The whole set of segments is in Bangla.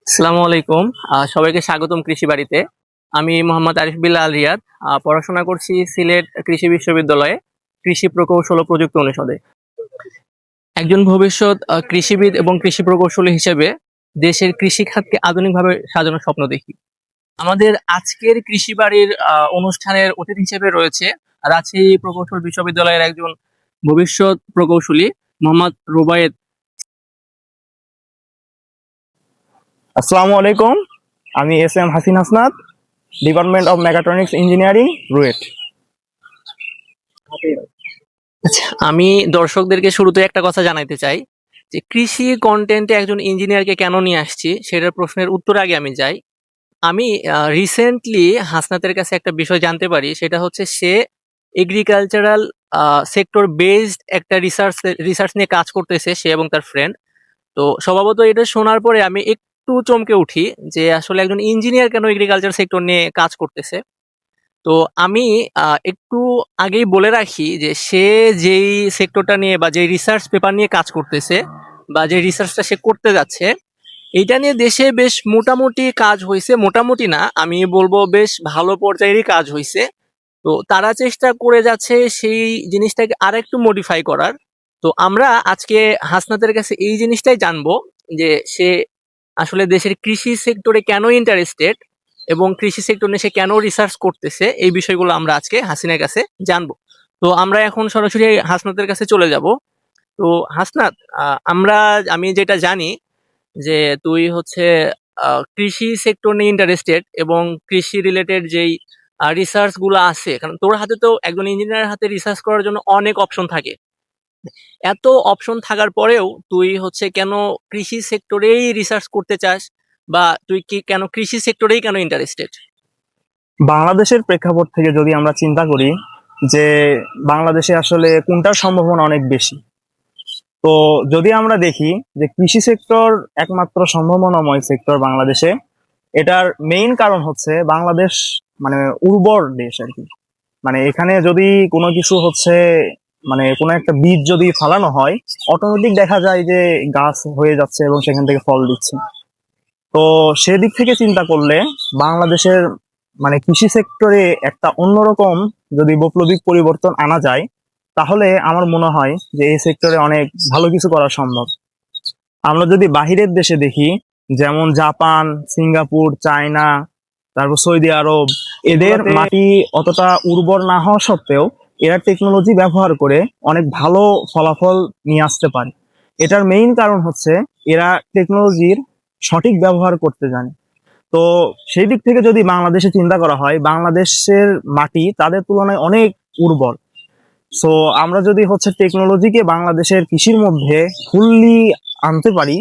আসসালামু আলাইকুম। সবাইকে স্বাগতম কৃষি বাড়িতে। আমি মোহাম্মদ আরিফ বিল্লাহ আল রিয়াদ। পড়াশোনা করছি সিলেট কৃষি বিশ্ববিদ্যালয়ে কৃষি প্রকৌশল ও প্রযুক্তি অনুষদে। একজন ভবিষ্যৎ কৃষিবিদ এবং কৃষি প্রকৌশলী হিসেবে দেশের কৃষি খাতকে আধুনিকভাবে সাজানোর স্বপ্ন দেখি। আমাদের আজকের কৃষি বাড়ির অনুষ্ঠানের অতিথি হিসেবে রয়েছে রাজশাহী প্রকৌশল বিশ্ববিদ্যালয়ের একজন ভবিষ্যৎ প্রকৌশলী মোহাম্মদ রুবায়েত। আসসালামু আলাইকুম। আমি S M Hasin Hasnat, department of mechatronics engineering, RUET. আচ্ছা, আমি দর্শকদেরকে শুরুতে একটা কথা জানাইতে চাই যে কৃষি কন্টেন্টে একজন ইঞ্জিনিয়ারকে কেন নিয়ে আসছি সেটার প্রশ্নের উত্তর আগে আমি যাই। আমি রিসেন্টলি হাসনাতের কাছে একটা বিষয় জানতে পারি, সেটা হচ্ছে সে এগ্রিকালচারাল সেক্টর বেসড একটা রিসার্চ নিয়ে কাজ করতেছে, সে এবং তার ফ্রেন্ড। তো স্বভাবত এটা শোনার পরে আমি একটু চমকে উঠি যে আসলে একজন ইঞ্জিনিয়ার কেন এগ্রিকালচার সেক্টর নিয়ে কাজ করতেছে। তো আমি একটু আগেই বলে রাখি যে সে যেই সেক্টরটা নিয়ে বা যেই রিসার্চ পেপার নিয়ে কাজ করতেছে বা যে রিসার্চটা সে করতে যাচ্ছে, এইটা নিয়ে দেশে বেশ মোটামুটি কাজ হয়েছে। মোটামুটি না, আমি বলবো বেশ ভালো পর্যায়েরই কাজ হয়েছে। তো তারা চেষ্টা করে যাচ্ছে সেই জিনিসটাকে আরেকটু মডিফাই করার। তো আমরা আজকে হাসনাতের কাছে এই জিনিসটাই জানবো যে সে আসলে দেশের কৃষি সেক্টরে কেন ইন্টারেস্টেড এবং কৃষি সেক্টর নিয়ে সে কেন রিসার্চ করতেছে, এই বিষয়গুলো আমরা আজকে হাসিনের কাছে জানবো। তো আমরা এখন সরাসরি হাসনাতের কাছে চলে যাব। তো হাসনাত, আমি যেটা জানি যে তুই হচ্ছে কৃষি সেক্টর নিয়ে ইন্টারেস্টেড এবং কৃষি রিলেটেড যেই রিসার্চ গুলো আছে, কারণ তোর হাতে তো একজন ইঞ্জিনিয়ারের হাতে রিসার্চ করার জন্য অনেক অপশন থাকে। এত অপশন থাকার পরেও তুই হচ্ছে কেন কৃষি সেক্টরেই রিসার্চ করতে চাস, বা তুই কি কেন কৃষি সেক্টরেই কেন ইন্টারেস্টেড? বাংলাদেশের প্রেক্ষাপট থেকে যদি আমরা চিন্তা করি যে বাংলাদেশে আসলে কোনটার সম্ভাবনা অনেক বেশি, তো যদি আমরা দেখি যে কৃষি সেক্টর একমাত্র সম্ভাবনাময় সেক্টর বাংলাদেশে, এটার মেইন কারণ হচ্ছে বাংলাদেশ মানে উর্বর দেশ আর কি। মানে এখানে যদি কোনো কিছু হচ্ছে মানে কোনো একটা বীজ যদি ফালানো হয়, অটোমেটিক দেখা যায় যে গাছ হয়ে যাচ্ছে এবং সেখান থেকে ফল দিচ্ছে। তো সেদিক থেকে চিন্তা করলে বাংলাদেশের মানে কৃষি সেক্টরে একটা অন্যরকম যদি বৈপ্লবিক পরিবর্তন আনা যায়, তাহলে আমার মনে হয় যে এই সেক্টরে অনেক ভালো কিছু করা সম্ভব। আমরা যদি বাহিরের দেশে দেখি, যেমন জাপান, সিঙ্গাপুর, চায়না, তারপর সৌদি আরব, এদের মাটি অতটা উর্বর না হওয়া সত্ত্বেও এরা টেকনোলজি ব্যবহার করে অনেক ভালো ফলাফল নিয়ে আসতে পারে। এটার মেইন কারণ হচ্ছে এরা টেকনোলজির সঠিক ব্যবহার করতে জানে। তো সেই দিক থেকে যদি বাংলাদেশে চিন্তা করা হয়, বাংলাদেশের মাটি তাদের তুলনায় অনেক উর্বর। সো আমরা যদি হচ্ছে টেকনোলজিকে বাংলাদেশের কৃষির মধ্যে ফুললি আনতে পারি,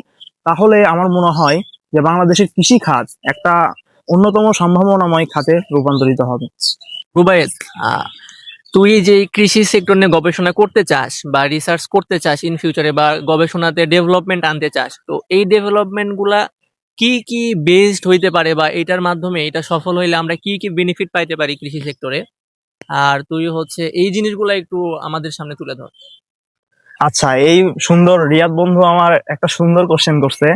তাহলে আমার মনে হয় যে বাংলাদেশের কৃষি খাত একটা অন্যতম সম্ভাবনাময় খাতে রূপান্তরিত হবে। রুবায়েত, আহ, তুই যে কৃষি সেক্টর নিয়ে গবেষণা করতে চাস বা রিসার্চ করতে চাস ইন ফিউচারে, বা গবেষণাতে ডেভেলপমেন্ট আনতে চাস, তো এই ডেভেলপমেন্ট গুলা কি কি বেসড হইতে পারে, বা এটার মাধ্যমে এটা সফল হইলে আমরা কি কি বেনিফিট পাইতে পারি কৃষি সেক্টরে? আর তুই হচ্ছে এই জিনিসগুলা একটু আমাদের সামনে তুলে ধর। আচ্ছা, এই সুন্দর রিয়াদ বন্ধু আমার একটা সুন্দর কোশ্চেন করছে।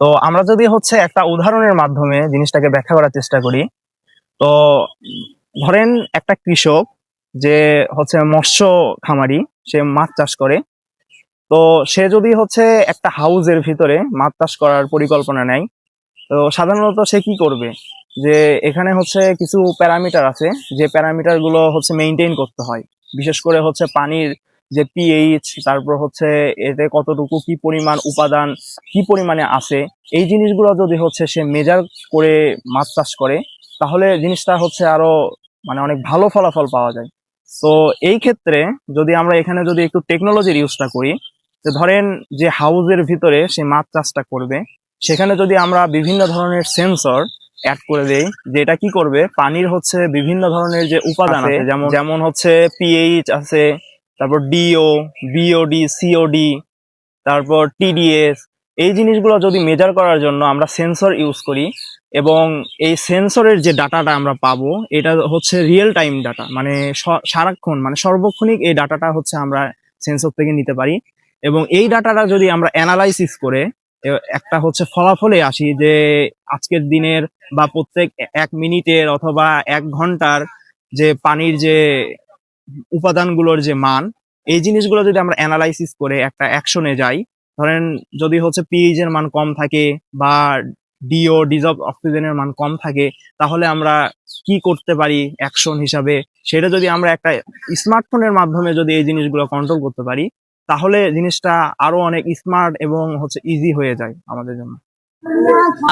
তো আমরা যদি হচ্ছে একটা উদাহরণের মাধ্যমে জিনিসটাকে ব্যাখ্যা করার চেষ্টা করি, তো ধরেন একটা কৃষক যে হচ্ছে মৎস্য খামারি, সে মাছ চাষ করে। তো সে যদি হচ্ছে একটা হাউজের ভিতরে মাছ চাষ করার পরিকল্পনা নেয়, তো সাধারণত সে কি করবে, যে এখানে হচ্ছে কিছু প্যারামিটার আছে, যে প্যারামিটার গুলো হচ্ছে মেনটেন করতে হয়। বিশেষ করে হচ্ছে পানির যে পিএইচ, তারপর হচ্ছে এতে কতটুকু কি পরিমাণ উপাদান কি পরিমাণে আছে, এই জিনিসগুলো যদি হচ্ছে সে মেজার করে মাছ চাষ করে, তাহলে জিনিসটা হচ্ছে আরো মানে অনেক ভালো ফলাফল পাওয়া যায়। তো এই ক্ষেত্রে যদি আমরা এখানে যদি একটু টেকনোলজির ইউজটা করি, যে ধরেন যে হাউজের ভিতরে সে মাছ চাষটা করবে, সেখানে যদি আমরা বিভিন্ন ধরনের সেন্সর অ্যাড করে দেই, যে এটা কি করবে, পানির হচ্ছে বিভিন্ন ধরনের যে উপাদান আছে, যেমন যেমন হচ্ছে পিএইচ আছে, তারপর ডিও, বিওডি, সিওডি, তারপর টিডিএস, এই জিনিসগুলো যদি মেজার করার জন্য আমরা সেন্সর ইউজ করি, এবং এই সেন্সরের যে ডাটাটা আমরা পাবো, এটা হচ্ছে রিয়েল টাইম ডাটা, মানে সারাক্ষণ মানে সর্বক্ষণিক এই ডাটাটা হচ্ছে আমরা সেন্সর থেকে নিতে পারি। এবং এই ডাটাটা যদি আমরা অ্যানালাইসিস করে একটা হচ্ছে ফলাফলে আসি যে আজকের দিনের বা প্রত্যেক 1 মিনিটের অথবা 1 ঘন্টার যে পানির যে উপাদানগুলোর যে মান, এই জিনিসগুলো যদি আমরা অ্যানালাইসিস করে একটা অ্যাকশনে যাই, ধরেন যদি হচ্ছে পিএইচ এর মান কম থাকে বা ডিও ডিজলভ অক্সিজেনের মান কম থাকে, তাহলে আমরা কি করতে পারি অ্যাকশন হিসাবে, সেটা যদি আমরা একটা স্মার্টফোনের মাধ্যমে যদি এই জিনিসগুলো কন্ট্রোল করতে পারি, তাহলে জিনিসটা আরো অনেক স্মার্ট এবং হচ্ছে ইজি হয়ে যায় আমাদের জন্য।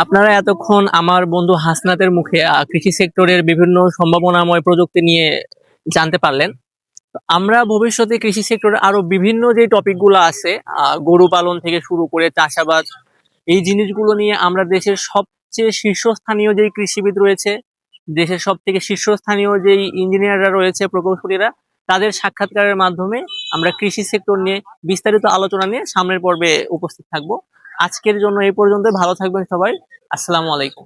আপনারা এতক্ষণ আমার বন্ধু হাসনাতের মুখে কৃষি সেক্টরের বিভিন্ন সম্ভাবনাময় প্রযুক্তি নিয়ে জানতে পারলেন। তো আমরা ভবিষ্যতে কৃষি সেক্টরে আরো বিভিন্ন যে টপিকগুলো আছে, গরু পালন থেকে শুরু করে চাষাবাদ, এই জিনিসগুলো নিয়ে আমরা দেশের সবচেয়ে শীর্ষস্থানীয় যেই কৃষিবিদ রয়েছে, দেশের সব থেকে শীর্ষস্থানীয় যেই ইঞ্জিনিয়াররা রয়েছে, প্রকৌশলীরা, তাদের সাক্ষাৎকারের মাধ্যমে আমরা কৃষি সেক্টর নিয়ে বিস্তারিত আলোচনা নিয়ে সামনের পর্বে উপস্থিত থাকবো। আজকের জন্য এই পর্যন্ত। ভালো থাকবেন সবাই। আসসালামু আলাইকুম।